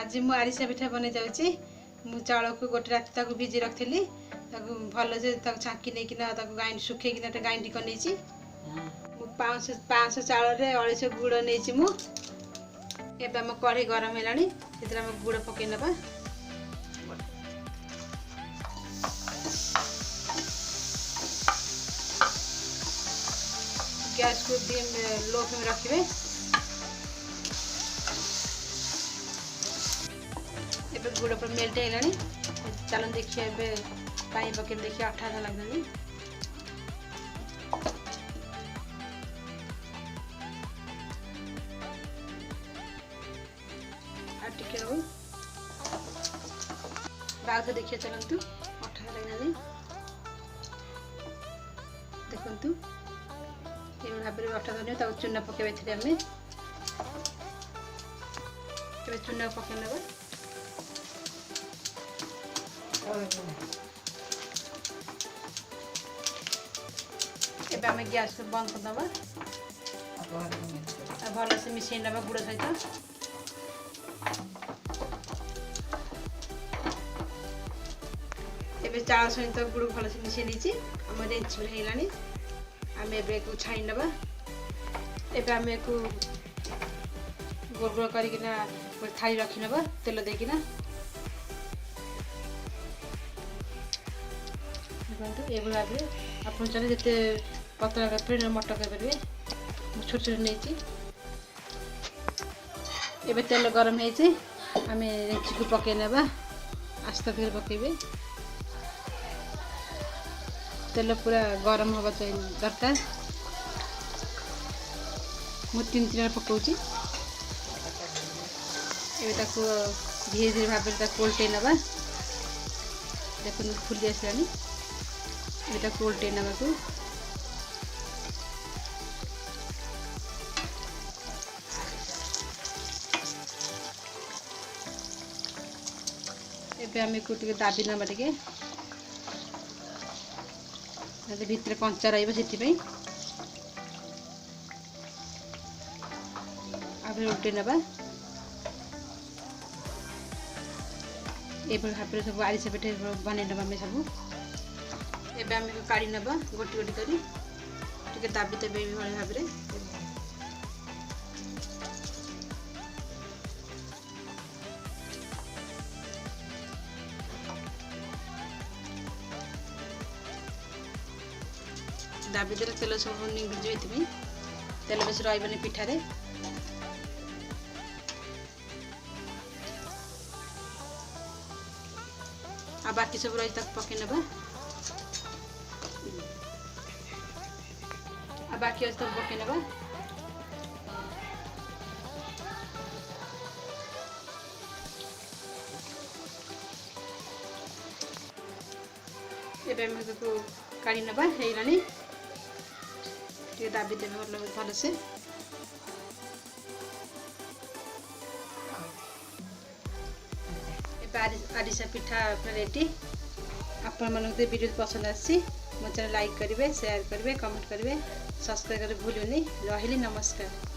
आज मु आरिसा पिठा बने जाउची मु चाउल को गोटे रात तक भिजी रखली भल से छाँकी नहीं गाइंड सुखे गाइंडी कर नहीं 500 चाउल 250 गुड़ नहीं मु एम कढ़ई गरम है गुड़ पकई नवा गैस को लो फ्लेम रखिए गुड़ पर मेल्ट है चलो देखिए पानी पकड़ देखिए अठा लगनी बाद देखिए चलतु अठा लगनी देखु ये भाव में अठा धरनी चूना पकड़ आम चूना पकड़ ना एबे हमें गैस को बंद कर दबा भल से मिसई नवा गुड़ सहित एबे चाउल सहित गुड़ भल से मिसई नीची आम रेंची हेलानी आम एबे को छाणी नवा एबे आम को गोल गोल करकिना थाली रखी नवा तेल देकिना ये भाव में आप चाहिए जिते पतला कर मटर करेंगे छोट छोट नहीं एबे तेल गरम है आम रेंची को पकई ना आस्ते फिर पकेबे तेल पूरा गरम हवा चाहिए दरकार मु 3 पकाउची धीरे धीरे भाव में उल्टे ना देखो फुली आसलानी ये उल्टे ना आम को दाबी ना टे भितर कंचा रही उल्टे ना ये भाव में सब आरिसा पिठा बन ना सब एबे आम काढ़ी नवा गोटी गोटी करी दाबी देवे भाव में दाबी देले तेल सब निगल जो तेल बेस रही पिठारे आ बाकी सब रही तक पकई नवा बाकी अच्छे पकई नवा काढ़ी नवा है दाबी देवे भल से आरिसा पिठा रेडी आपण मन वीडियो पसंद आसी मो चैनल लाइक करेंगे शेयर करेंगे कमेंट करेंगे सब्सक्राइब कर भूलुनी रही नमस्कार।